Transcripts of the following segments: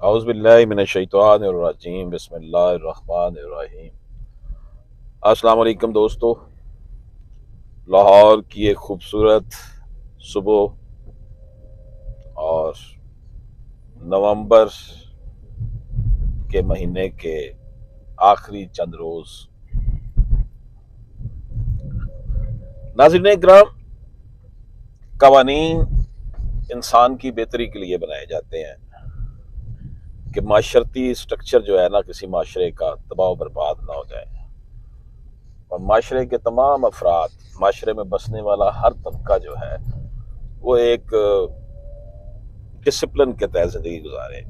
اعوذ باللہ من الشیطان الرجیم، بسم اللہ الرحمن الرحیم۔ السلام علیکم دوستو، لاہور کی ایک خوبصورت صبح اور نومبر کے مہینے کے آخری چند روز۔ ناظرین اکرام، قوانین انسان کی بہتری کے لیے بنائے جاتے ہیں کہ معاشرتی سٹرکچر جو ہے نا کسی معاشرے کا تباہ و برباد نہ ہو جائے، اور معاشرے کے تمام افراد، معاشرے میں بسنے والا ہر طبقہ جو ہے وہ ایک ڈسپلن کے تحت زندگی گزارے،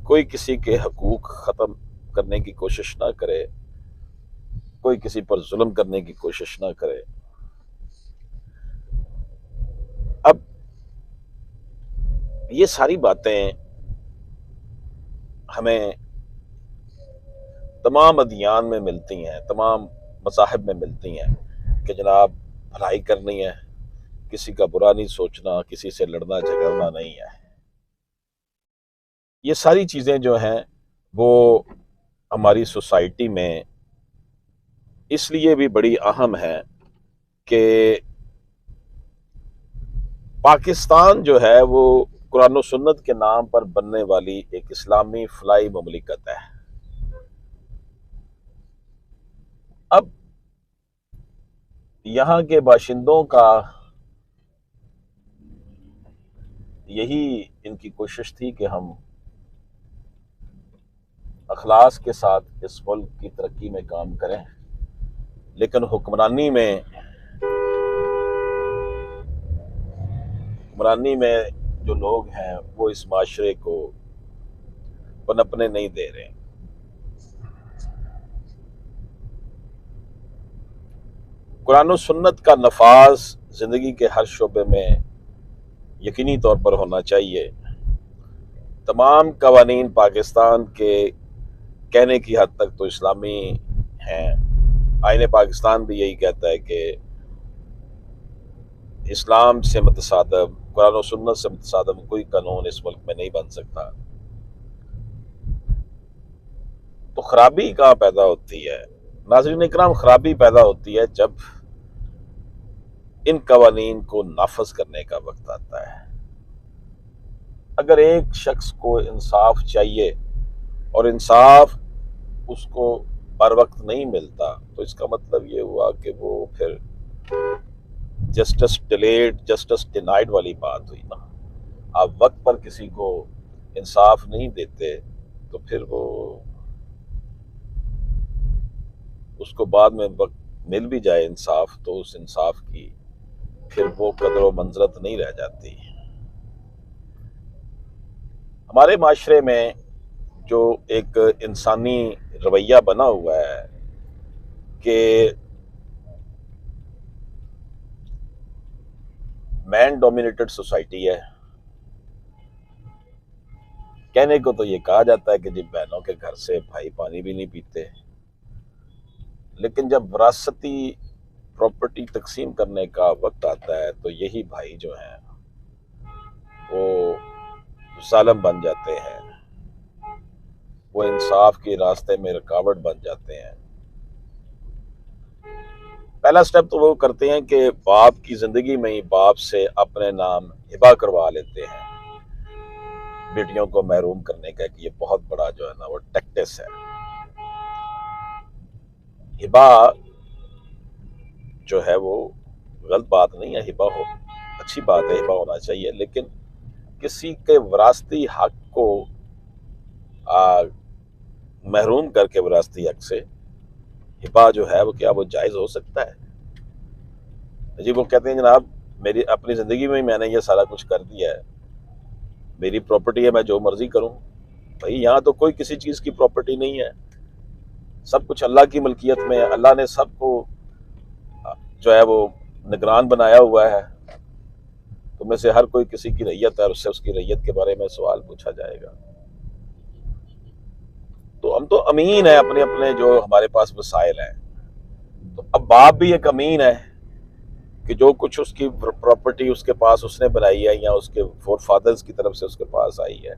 کوئی کسی کے حقوق ختم کرنے کی کوشش نہ کرے، کوئی کسی پر ظلم کرنے کی کوشش نہ کرے۔ اب یہ ساری باتیں ہمیں تمام ادیان میں ملتی ہیں، تمام مذاہب میں ملتی ہیں کہ جناب بھلائی کرنی ہے، کسی کا برا نہیں سوچنا، کسی سے لڑنا جھگڑنا نہیں ہے۔ یہ ساری چیزیں جو ہیں وہ ہماری سوسائٹی میں اس لیے بھی بڑی اہم ہے کہ پاکستان جو ہے وہ قرآن و سنت کے نام پر بننے والی ایک اسلامی فلاحی مملکت ہے۔ اب یہاں کے باشندوں کا یہی ان کی کوشش تھی کہ ہم اخلاص کے ساتھ اس ملک کی ترقی میں کام کریں، لیکن حکمرانی میں جو لوگ ہیں وہ اس معاشرے کو پنپنے نہیں دے رہے۔ قرآن و سنت کا نفاذ زندگی کے ہر شعبے میں یقینی طور پر ہونا چاہیے۔ تمام قوانین پاکستان کے کہنے کی حد تک تو اسلامی ہیں۔ آئین پاکستان بھی یہی کہتا ہے کہ اسلام سے متصادم، قرآن و سنت سے متصادم کوئی قانون اس ملک میں نہیں بن سکتا۔ تو خرابی کہاں پیدا ہوتی ہے؟ ناظرین اکرام، خرابی پیدا ہوتی ہے جب ان قوانین کو نافذ کرنے کا وقت آتا ہے۔ اگر ایک شخص کو انصاف چاہیے اور انصاف اس کو بر وقت نہیں ملتا تو اس کا مطلب یہ ہوا کہ وہ پھر جسٹس ڈیلیڈ جسٹس ڈینائیڈ والی بات ہوئی نا۔ آپ وقت پر کسی کو انصاف نہیں دیتے تو پھر وہ اس کو بعد میں وقت مل بھی جائے انصاف تو اس انصاف کی پھر وہ قدر و منزلت نہیں رہ جاتی۔ ہمارے معاشرے میں جو ایک انسانی رویہ بنا ہوا ہے کہ مین ڈومینیٹڈ سوسائٹی ہے، کہنے کو تو یہ کہا جاتا ہے کہ جن بہنوں کے گھر سے بھائی پانی بھی نہیں پیتے، لیکن جب وراثتی پراپرٹی تقسیم کرنے کا وقت آتا ہے تو یہی بھائی جو ہیں وہ ظالم بن جاتے ہیں، وہ انصاف کے راستے میں رکاوٹ بن جاتے ہیں۔ پہلا سٹیپ تو وہ کرتے ہیں کہ باپ کی زندگی میں ہی باپ سے اپنے نام ہبا کروا لیتے ہیں، بیٹیوں کو محروم کرنے کا کہ یہ بہت بڑا جو ہے نا وہ ٹیکٹس ہے۔ ہبا جو ہے وہ غلط بات نہیں ہے، ہبا ہو اچھی بات ہے، ہبا ہونا چاہیے، لیکن کسی کے وراثتی حق کو محروم کر کے وراثتی حق سے ہبا جو ہے وہ کیا وہ جائز ہو سکتا ہے؟ جی وہ کہتے ہیں جناب میری اپنی زندگی میں میں نے یہ سارا کچھ کر دیا ہے، میری پراپرٹی ہے، میں جو مرضی کروں۔ بھائی یہاں تو کوئی کسی چیز کی پراپرٹی نہیں ہے، سب کچھ اللہ کی ملکیت میں ہے، اللہ نے سب کو جو ہے وہ نگران بنایا ہوا ہے، تو میں سے ہر کوئی کسی کی رعیت ہے اور اس سے اس کی رعیت کے بارے میں سوال پوچھا جائے گا۔ تو ہم تو امین ہیں اپنے اپنے جو ہمارے پاس وسائل ہیں، تو اب باپ بھی ایک امین ہے کہ جو کچھ اس کی پراپرٹی اس کے پاس اس نے بنائی ہے یا اس کے فور فادرز کی طرف سے اس کے پاس آئی ہے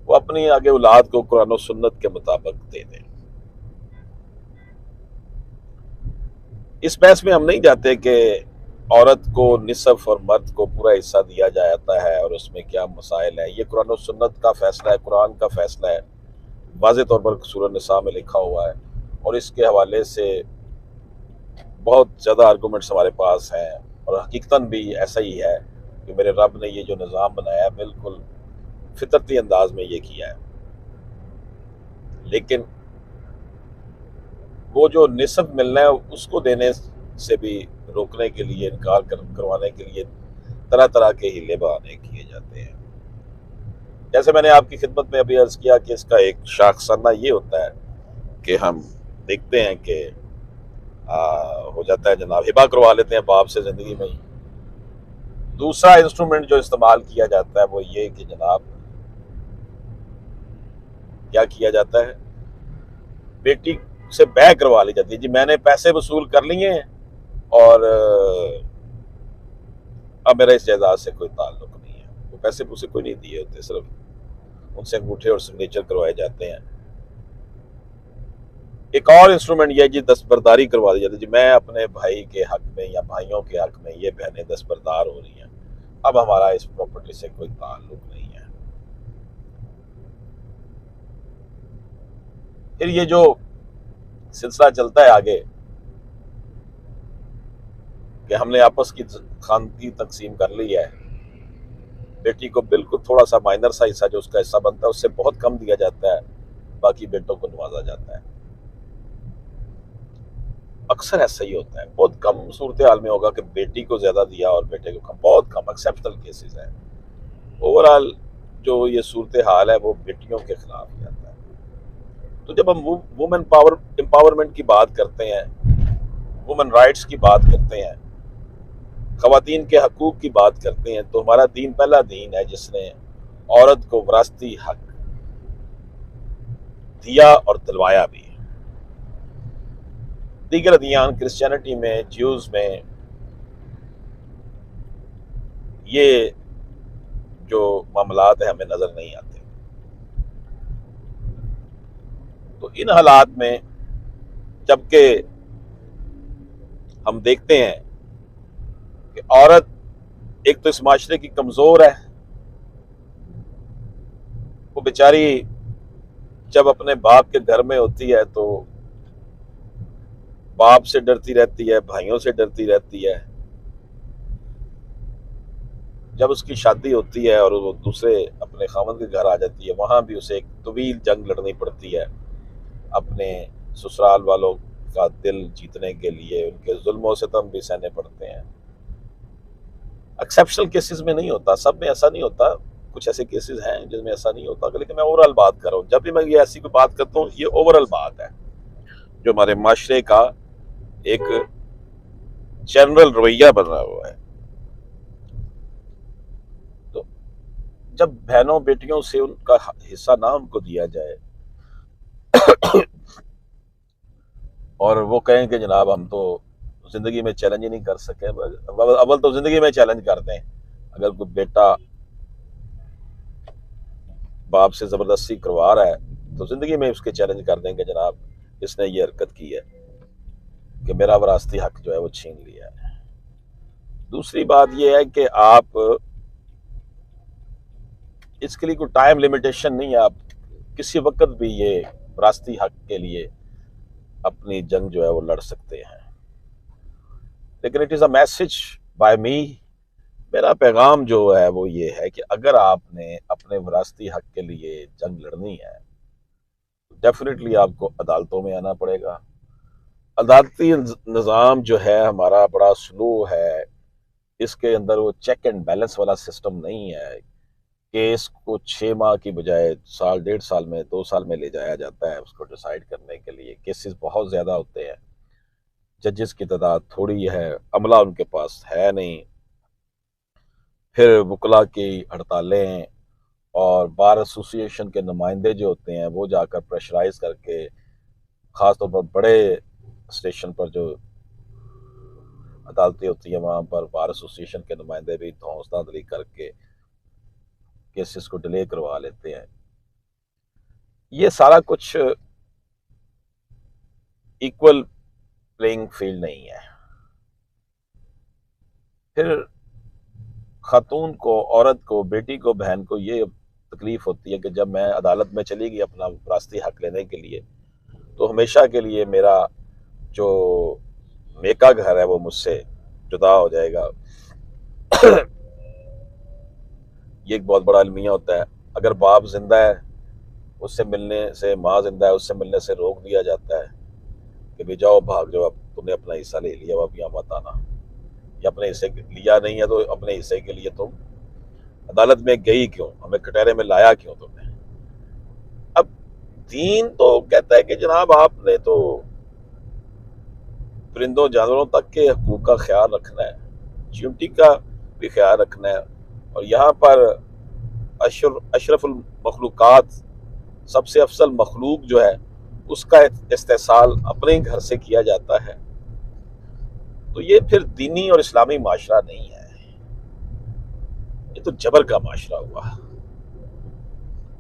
وہ اپنی آگے اولاد کو قرآن و سنت کے مطابق دے دیں۔ اس بحث میں ہم نہیں جاتے کہ عورت کو نصف اور مرد کو پورا حصہ دیا جاتا ہے اور اس میں کیا مسائل ہیں۔ یہ قرآن و سنت کا فیصلہ ہے، قرآن کا فیصلہ ہے، واضح طور پر سورہ نساء میں لکھا ہوا ہے، اور اس کے حوالے سے بہت زیادہ آرگومنٹس ہمارے پاس ہیں، اور حقیقتاً بھی ایسا ہی ہے کہ میرے رب نے یہ جو نظام بنایا ہے بالکل فطرتی انداز میں یہ کیا ہے۔ لیکن وہ جو نصف ملنا ہے اس کو دینے سے بھی روکنے کے لیے، انکار کروانے کے لیے طرح طرح کے ہیلے بہانے کیے جاتے ہیں۔ جیسے میں نے آپ کی خدمت میں ابھی عرض کیا کہ اس کا ایک شاخسانہ یہ ہوتا ہے کہ ہم دیکھتے ہیں کہ ہو جاتا ہے جناب ہبہ کروا لیتے ہیں باپ سے زندگی میں ہی۔ دوسرا انسٹرومنٹ جو استعمال کیا جاتا ہے وہ یہ کہ جناب کیا کیا جاتا ہے، بیٹی سے بیع کروا لی جاتی ہے، جی میں نے پیسے وصول کر لیے ہیں اور اب میرا اس جائیداد سے کوئی تعلق نہیں ہے۔ وہ پیسے پوسے کوئی نہیں دیے ہوتے، صرف ان سے انگوٹھے اور سگنیچر کروائے جاتے ہیں۔ ایک اور انسٹرومنٹ یہ جی دستبرداری کروا دی جاتی ہے، جی میں اپنے بھائی کے حق میں یا بھائیوں کے حق میں، یہ بہنیں دستبردار ہو رہی ہیں، اب ہمارا اس پراپرٹی سے کوئی تعلق نہیں ہے۔ پھر یہ جو سلسلہ چلتا ہے آگے کہ ہم نے آپس کی خاندگی تقسیم کر لی ہے، بیٹی کو بالکل تھوڑا سا مائنر سا حصہ جو اس کا حصہ بنتا ہے اس سے بہت کم دیا جاتا ہے، باقی بیٹوں کو نوازا جاتا ہے۔ اکثر ایسا ہی ہوتا ہے، بہت کم صورتحال میں ہوگا کہ بیٹی کو زیادہ دیا اور بیٹے کو کم، بہت کم ایکسیپشنل کیسز ہیں۔ اوورال جو یہ صورتحال ہے وہ بیٹیوں کے خلاف جاتا ہے۔ تو جب ہم وومن پاور امپاورمنٹ کی بات کرتے ہیں، وومن رائٹس کی بات کرتے ہیں، خواتین کے حقوق کی بات کرتے ہیں، تو ہمارا دین پہلا دین ہے جس نے عورت کو وراثتی حق دیا اور دلوایا بھی۔ دیگر ادیان کرسچینٹی میں، جیوز میں یہ جو معاملات ہیں ہمیں نظر نہیں آتے۔ تو ان حالات میں جبکہ ہم دیکھتے ہیں کہ عورت ایک تو اس معاشرے کی کمزور ہے، وہ بیچاری جب اپنے باپ کے گھر میں ہوتی ہے تو باپ سے ڈرتی رہتی ہے، بھائیوں سے ڈرتی رہتی ہے۔ جب اس کی شادی ہوتی ہے اور وہ دوسرے اپنے خاوند کے گھر آ جاتی ہے، وہاں بھی اسے ایک طویل جنگ لڑنی پڑتی ہے اپنے سسرال والوں کا دل جیتنے کے لیے، ان کے ظلم و ستم بھی سہنے پڑتے ہیں۔ ایکسیپشنل کیسز میں نہیں ہوتا، سب میں ایسا نہیں ہوتا، کچھ ایسے کیسز ہیں جن میں ایسا نہیں ہوتا، لیکن میں اوورال بات کر رہا ہوں۔ جب بھی میں یہ ایسی کوئی بات کرتا ہوں، یہ اوورال بات ہے جو ہمارے معاشرے کا ایک جنرل رویہ بنا ہوا ہے۔ تو جب بہنوں بیٹیوں سے ان کا حصہ نہ ان کو دیا جائے اور وہ کہیں کہ جناب ہم تو زندگی میں چیلنج ہی نہیں کر سکے، اول تو زندگی میں چیلنج کر دیں۔ اگر کوئی بیٹا باپ سے زبردستی کروا رہا ہے تو زندگی میں اس کے چیلنج کر دیں کہ جناب اس نے یہ حرکت کی ہے کہ میرا وراثتی حق جو ہے وہ چھین لیا ہے۔ دوسری بات یہ ہے کہ آپ اس کے لیے کوئی ٹائم لیمیٹیشن نہیں ہے، آپ کسی وقت بھی یہ وراثتی حق کے لیے اپنی جنگ جو ہے وہ لڑ سکتے ہیں۔ لیکن it is a message by me, میرا پیغام جو ہے وہ یہ ہے کہ اگر آپ نے اپنے وراثتی حق کے لیے جنگ لڑنی ہے ڈیفینیٹلی آپ کو عدالتوں میں آنا پڑے گا۔ عدالتی نظام جو ہے ہمارا بڑا سلو ہے، اس کے اندر وہ چیک اینڈ بیلنس والا سسٹم نہیں ہے۔ کیس کو 6 ماہ کی بجائے سال 1.5 سال میں 2 سال میں لے جایا جاتا ہے اس کو ڈیسائیڈ کرنے کے لیے۔ کیسز بہت زیادہ ہوتے ہیں، ججز کی تعداد تھوڑی ہے، عملہ ان کے پاس ہے نہیں، پھر وکلا کی ہڑتالیں اور بار ایسوسی ایشن کے نمائندے جو ہوتے ہیں وہ جا کر پریشرائز کر کے، خاص طور پر بڑے اسٹیشن پر جو عدالتیں ہوتی ہیں وہاں پر بار ایسوسی ایشن کے نمائندے بھی دھوس دھاندلی کر کے کیسز کو ڈیلے کروا لیتے ہیں۔ یہ سارا کچھ ایکول پلینگ فیلڈ نہیں ہے. پھر خاتون کو، عورت کو، بیٹی کو، بہن کو یہ تکلیف ہوتی ہے کہ جب میں عدالت میں چلی گئی اپنا وراثتی حق لینے کے لیے تو ہمیشہ کے لیے میرا جو میکا گھر ہے وہ مجھ سے جدا ہو جائے گا. یہ ایک بہت بڑا المیہ ہوتا ہے. اگر باپ زندہ ہے اس سے ملنے سے، ماں زندہ ہے اس سے ملنے سے روک دیا جاتا ہے کہ بھی جاؤ بھاگ جاؤ، اب تم نے اپنا حصہ لے لیا، اب یہاں مت آنا. یا اپنے حصے لیا نہیں ہے تو اپنے حصے کے لیے تم عدالت میں گئی کیوں، ہمیں کٹہرے میں لایا کیوں تم نے. اب دین تو کہتا ہے کہ جناب آپ نے تو پرندوں جانوروں تک کے حقوق کا خیال رکھنا ہے، چیونٹی کا بھی خیال رکھنا ہے. اور یہاں پر اشرف المخلوقات، سب سے افضل مخلوق جو ہے اس کا استحصال اپنے گھر سے کیا جاتا ہے. تو یہ پھر دینی اور اسلامی معاشرہ نہیں ہے، یہ تو جبر کا معاشرہ ہوا.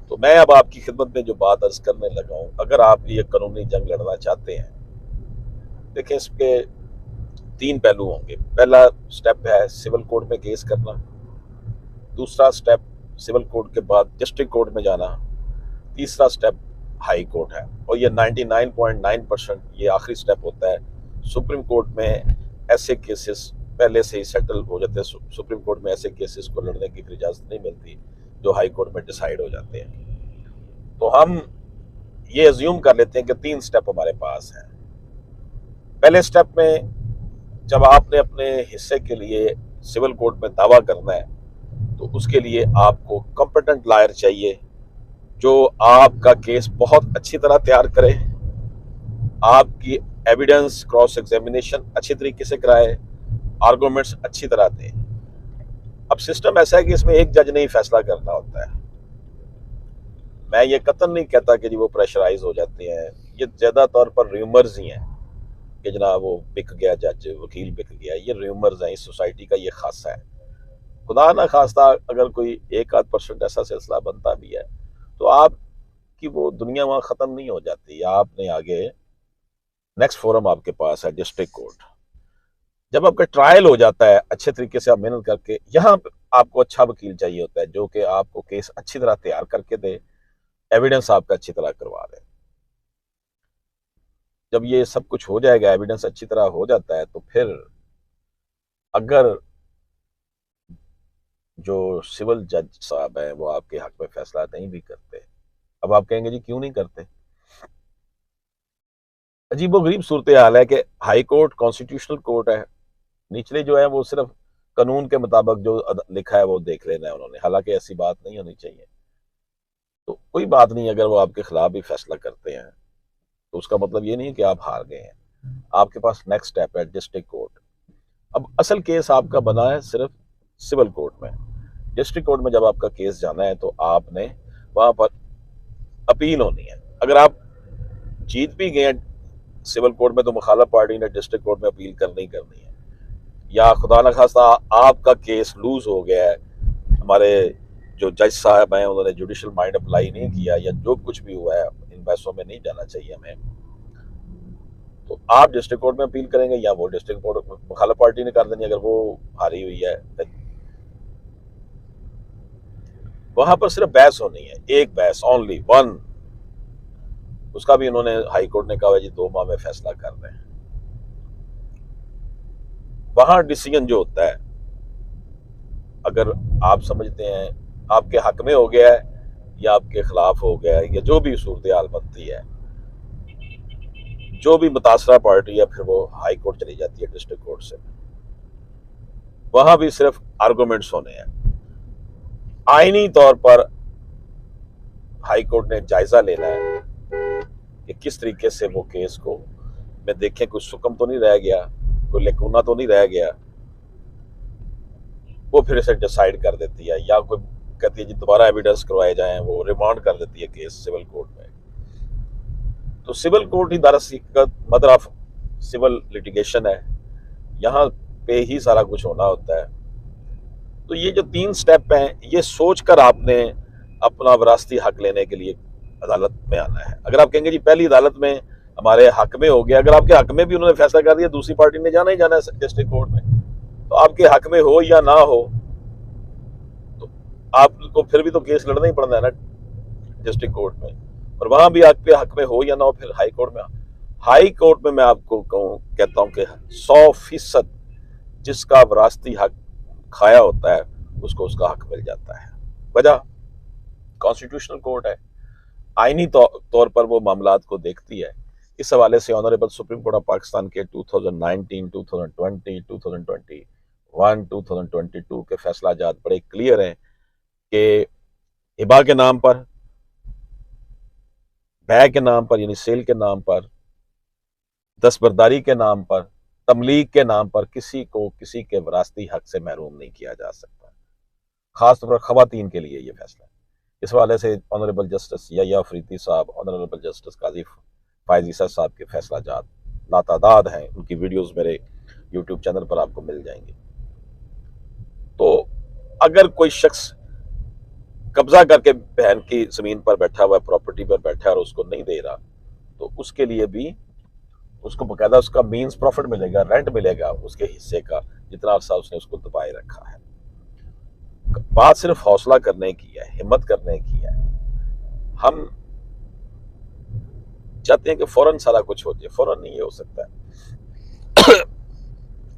تو میں اب آپ کی خدمت میں جو بات عرض کرنے لگا ہوں، اگر آپ یہ قانونی جنگ لڑنا چاہتے ہیں، دیکھیں اس کے 3 پہلو ہوں گے. پہلا سٹیپ ہے سول کورٹ میں کیس کرنا. دوسرا سٹیپ سول کورٹ کے بعد ڈسٹرکٹ کورٹ میں جانا. تیسرا سٹیپ ہائی کورٹ ہے. اور یہ 99.9% یہ آخری سٹیپ ہوتا ہے. سپریم کورٹ میں ایسے کیسز پہلے سے ہی سیٹل ہو جاتے ہیں. سپریم کورٹ میں ایسے کیسز کو لڑنے کی پھر اجازت نہیں ملتی جو ہائی کورٹ میں ڈیسائیڈ ہو جاتے ہیں. تو ہم یہ ازیوم کر لیتے ہیں کہ 3 سٹیپ ہمارے پاس ہیں. پہلے سٹیپ میں جب آپ نے اپنے حصے کے لیے سول کورٹ میں دعویٰ کرنا ہے تو اس کے لیے آپ کو کمپیٹنٹ لائر چاہیے جو آپ کا کیس بہت اچھی طرح تیار کرے، آپ کی ایویڈنس کراس ایگزامینیشن اچھی طریقے سے کرائے، آرگومنٹس اچھی طرح دے. اب سسٹم ایسا ہے کہ اس میں ایک جج نہیں فیصلہ کرنا ہوتا ہے. میں یہ قطعاً نہیں کہتا کہ جی وہ پریشرائز ہو جاتے ہیں، یہ زیادہ طور پر ریومرز ہی ہیں کہ جناب وہ بک گیا جج، وکیل بک گیا. یہ ریومرز ہیں، اس سوسائٹی کا یہ خاصہ ہے. خدا نہ خواستہ اگر کوئی 1-8% ایسا سلسلہ بنتا بھی ہے تو آپ کی وہ دنیا وہاں ختم نہیں ہو جاتی. آپ نے آگے نیکسٹ فورم آپ کے پاس ہے ڈسٹرکٹ کورٹ. جب آپ کا ٹرائل ہو جاتا ہے اچھے طریقے سے، آپ محنت کر کے، یہاں آپ کو اچھا وکیل چاہیے ہوتا ہے جو کہ آپ کو کیس اچھی طرح تیار کر کے دے، ایویڈنس آپ کا اچھی طرح کروا دے. جب یہ سب کچھ ہو جائے گا، ایویڈنس اچھی طرح ہو جاتا ہے، تو پھر اگر جو سول جج صاحب ہیں وہ آپ کے حق میں فیصلہ نہیں بھی کرتے، اب آپ کہیں گے جی کیوں نہیں کرتے؟ عجیب و غریب صورتحال ہے کہ ہائی کورٹ کانسٹیٹیوشنل کورٹ ہے، نچلے جو ہے وہ صرف قانون کے مطابق جو لکھا ہے وہ دیکھ لینا ہے انہوں نے، حالانکہ ایسی بات نہیں ہونی چاہیے. تو کوئی بات نہیں اگر وہ آپ کے خلاف بھی فیصلہ کرتے ہیں تو اس کا مطلب یہ نہیں کہ آپ ہار گئے ہیں. آپ کے پاس نیکسٹ سٹیپ ہے ڈسٹرکٹ کورٹ. اب اصل کیس آپ کا بنا ہے صرف سول کورٹ میں. ڈسٹرکٹ کورٹ میں جب آپ کا کیس جانا ہے تو آپ نے وہاں پر اپیل ہونی ہے. اگر آپ جیت بھی گئے سول کورٹ میں تو مخالف پارٹی نے ڈسٹرکٹ کورٹ میں اپیل کرنی ہے. یا خدا نخواستہ آپ کا کیس لوز ہو گیا ہے، ہمارے جو جج صاحب ہیں انہوں نے جوڈیشل مائنڈ اپلائی نہیں کیا، یا جو کچھ بھی ہوا ہے، ان بحثوں میں نہیں جانا چاہیے ہمیں، تو آپ ڈسٹرکٹ کورٹ میں اپیل کریں گے یا وہ ڈسٹرکٹ کورٹ مخالف پارٹی نے کر دینی اگر وہ ہاری ہوئی ہے. وہاں پر صرف بحث ہونی ہے، ایک بحث، اونلی ون. اس کا بھی انہوں نے ہائی کورٹ نے کہا ہے جی 2 ماہ میں فیصلہ کر رہے ہیں. وہاں ڈیسیجن جو ہوتا ہے اگر آپ سمجھتے ہیں آپ کے حق میں ہو گیا ہے یا آپ کے خلاف ہو گیا ہے یا جو بھی صورتحال بنتی ہے، جو بھی متاثرہ پارٹی ہے پھر وہ ہائی کورٹ چلی جاتی ہے ڈسٹرکٹ کورٹ سے. وہاں بھی صرف آرگومنٹس ہونے ہیں. آئینی طور پر ہائی کورٹ نے جائزہ لینا ہے کہ کس طریقے سے وہ کیس کو میں دیکھیں کوئی سکم تو نہیں رہ گیا، کوئی لیکونہ تو نہیں رہ گیا، وہ پھر اسے ڈیسائیڈ کر دیتی ہے. یا کوئی کہتی ہے جی دوبارہ ایویڈنس کروائے جائیں، وہ ریمانڈ کر دیتی ہے کیس سول کورٹ میں. تو سول کورٹ ہی دراصل مدر آف سول لٹیگیشن ہے، یہاں پہ ہی سارا کچھ ہونا ہوتا ہے. تو یہ جو 3 سٹیپ ہیں یہ سوچ کر آپ نے اپنا وراثتی حق لینے کے لیے عدالت میں آنا ہے. اگر آپ کہیں گے جی پہلی عدالت میں ہمارے حق میں ہو گیا، اگر آپ کے حق میں بھی انہوں نے فیصلہ کر دیا دوسری پارٹی نے جانا ہی جانا ہے ڈسٹرکٹ کورٹ میں، تو آپ کے حق میں ہو یا نہ ہو تو آپ کو پھر بھی تو کیس لڑنا ہی پڑنا ہے نا ڈسٹرکٹ کورٹ میں، اور وہاں بھی آپ کے حق میں ہو یا نہ ہو پھر ہائی کورٹ میں. ہائی کورٹ میں آپ کو کہتا ہوں کہ 100% جس کا وراثتی حق کھایا ہوتا ہے اس کو اس کا حق مل جاتا ہے. وجہ کانسٹیٹیوشنل کورٹ ہے، آئینی طور پر وہ معاملات کو دیکھتی ہے. اس حوالے سے honourable supreme court of Pakistan کے 2019، 2020، 2021، 2022 کے فیصلہ جات بڑے کلیئر ہیں کہ ہبا کے نام پر، بیع کے نام پر یعنی سیل کے نام پر، دستبرداری کے نام پر، تملیغ کے نام پر کسی کو کسی کے وراثتی حق سے محروم نہیں کیا جا سکتا. خاص طور پر خواتین کے لیے یہ فیصلہ ہے. اس حوالے سے آنریبل جسٹس یحییٰ افریدی صاحب، آنریبل جسٹس قاضی فائز عیسیٰ صاحب کے فیصلہ جات لاتعداد ہیں، ان کی ویڈیوز میرے یوٹیوب چینل پر آپ کو مل جائیں گے. تو اگر کوئی شخص قبضہ کر کے بہن کی زمین پر بیٹھا ہوا ہے، پراپرٹی پر بیٹھا ہے اور اس کو نہیں دے رہا، تو اس کے لیے بھی اس کو باقاعدہ اس کا مینز پروفٹ ملے گا، رینٹ ملے گا اس کے حصے کا، جتنا عرصہ اس نے اس کو دبائے رکھا ہے. بات صرف حوصلہ کرنے کی ہے، ہمت کرنے کی ہے. ہم چاہتے ہیں کہ فوراً سارا کچھ ہو جائے، فوراً نہیں یہ ہو سکتا ہے.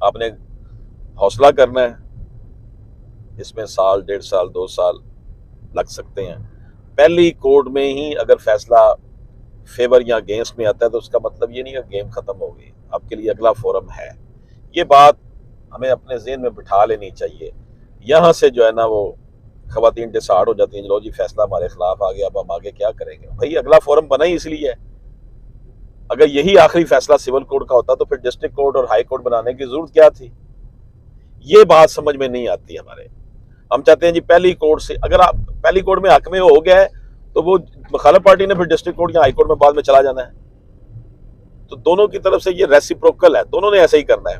آپ نے حوصلہ کرنا ہے، اس میں سال، 1.5 سال، 2 سال لگ سکتے ہیں. پہلی کورٹ میں ہی اگر فیصلہ فیور یا اگینسٹ میں آتا ہے تو اس کا مطلب یہ نہیں کہ گیم ختم ہو گئی، آپ کے لیے اگلا فورم ہے. یہ بات ہمیں اپنے ذہن میں بٹھا لینی چاہیے. یہاں سے جو ہے نا وہ خواتین ڈسہارڈ ہو جاتی ہیں، لو جی فیصلہ ہمارے خلاف آ گیا، اب ہم آگے کیا کریں گے. بھائی اگلا فورم بنا ہی اس لیے ہے. اگر یہی آخری فیصلہ سول کورٹ کا ہوتا تو پھر ڈسٹرکٹ کورٹ اور ہائی کورٹ بنانے کی ضرورت کیا تھی؟ یہ بات سمجھ میں نہیں آتی ہمارے. ہم چاہتے ہیں جی پہلی کورٹ سے، اگر آپ پہلی کورٹ میں حق میں ہو گیا ہے تو وہ مخالف پارٹی نے پھر ڈسٹرکٹ کورٹ یا ہائی کورٹ میں بعد میں چلا جانا ہے. تو دونوں کی طرف سے یہ ریسیپروکل ہے، دونوں نے ایسے ہی کرنا ہے.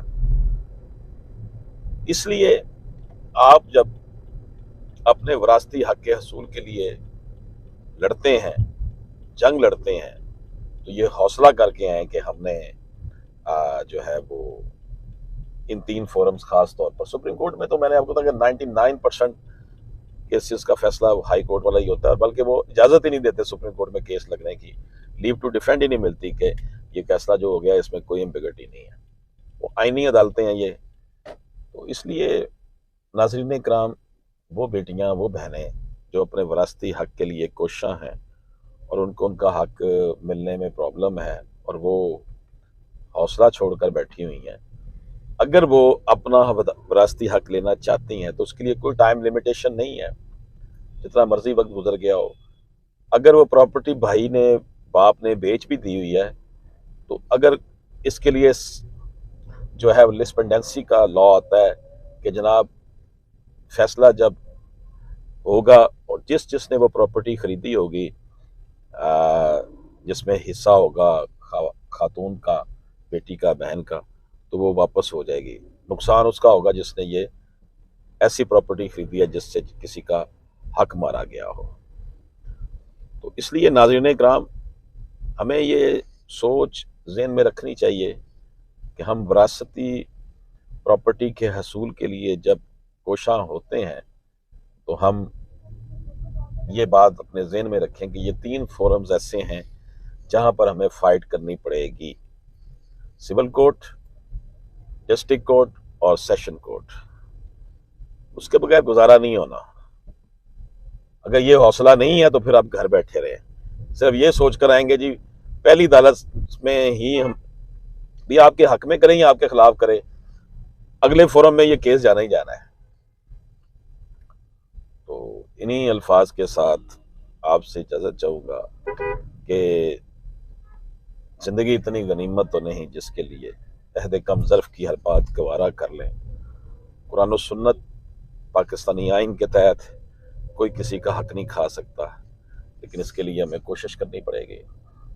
اس لیے آپ جب اپنے وراثتی حق کے حصول کے لیے لڑتے ہیں، جنگ لڑتے ہیں، تو یہ حوصلہ کر کے آئیں کہ ہم نے جو ہے وہ ان 3 فورمز، خاص طور پر سپریم کورٹ میں تو میں نے آپ کو کہا کہ 99% کیسز کا فیصلہ ہائی کورٹ والا ہی ہوتا ہے، بلکہ وہ اجازت ہی نہیں دیتے سپریم کورٹ میں کیس لگنے کی، لیو ٹو ڈیفینڈ ہی نہیں ملتی کہ یہ فیصلہ جو ہو گیا اس میں کوئی امبیگٹی نہیں ہے. وہ آئینی عدالتیں ہیں یہ. تو اس لیے ناظرین اکرام، وہ بیٹیاں، وہ بہنیں جو اپنے وراثتی حق کے لیے کوشاں ہیں اور ان کو ان کا حق ملنے میں پرابلم ہے اور وہ حوصلہ چھوڑ کر بیٹھی ہوئی ہیں، اگر وہ اپنا وراثتی حق لینا چاہتی ہیں تو اس کے لیے کوئی ٹائم لیمیٹیشن نہیں ہے، جتنا مرضی وقت گزر گیا ہو. اگر وہ پراپرٹی بھائی نے، باپ نے بیچ بھی دی ہوئی ہے تو اگر اس کے لیے جو ہے لسپنڈنسی کا لا آتا ہے کہ جناب فیصلہ جب ہوگا اور جس نے وہ پراپرٹی خریدی ہوگی، جس میں حصہ ہوگا خاتون کا، بیٹی کا، بہن کا، تو وہ واپس ہو جائے گی. نقصان اس کا ہوگا جس نے یہ ایسی پراپرٹی خریدی ہے جس سے کسی کا حق مارا گیا ہو. تو اس لیے ناظرین اکرام، ہمیں یہ سوچ ذہن میں رکھنی چاہیے کہ ہم وراثتی پراپرٹی کے حصول کے لیے جب کوشاں ہوتے ہیں تو ہم یہ بات اپنے ذہن میں رکھیں کہ یہ 3 فورمز ایسے ہیں جہاں پر ہمیں فائٹ کرنی پڑے گی: سول کورٹ، ڈسٹرکٹ کورٹ اور سیشن کورٹ. اس کے بغیر گزارا نہیں ہونا. اگر یہ حوصلہ نہیں ہے تو پھر آپ گھر بیٹھے رہیں، صرف یہ سوچ کر آئیں گے جی پہلی عدالت میں ہی ہم بھی آپ کے حق میں کریں یا آپ کے خلاف کریں، اگلے فورم میں یہ کیس جانا ہی جانا ہے. تو انہی الفاظ کے ساتھ آپ سے اجازت چاہوں گا کہ زندگی اتنی غنیمت تو نہیں جس کے لیے عہد کم ظرف کی ہر بات گوارا کر لیں. قرآن و سنت، پاکستانی آئین کے تحت کوئی کسی کا حق نہیں کھا سکتا، لیکن اس کے لیے ہمیں کوشش کرنی پڑے گی،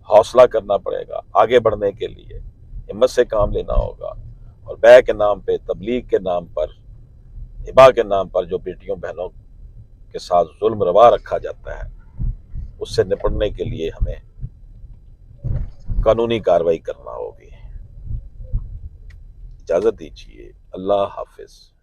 حوصلہ کرنا پڑے گا. آگے بڑھنے کے لیے ہمت سے کام لینا ہوگا، اور بیع کے نام پہ، تبلیغ کے نام پر، ہبا کے نام پر جو بیٹیوں بہنوں کے ساتھ ظلم روا رکھا جاتا ہے اس سے نپٹنے کے لیے ہمیں قانونی کارروائی کرنا ہوگی۔ اجازت دیجیے، اللہ حافظ۔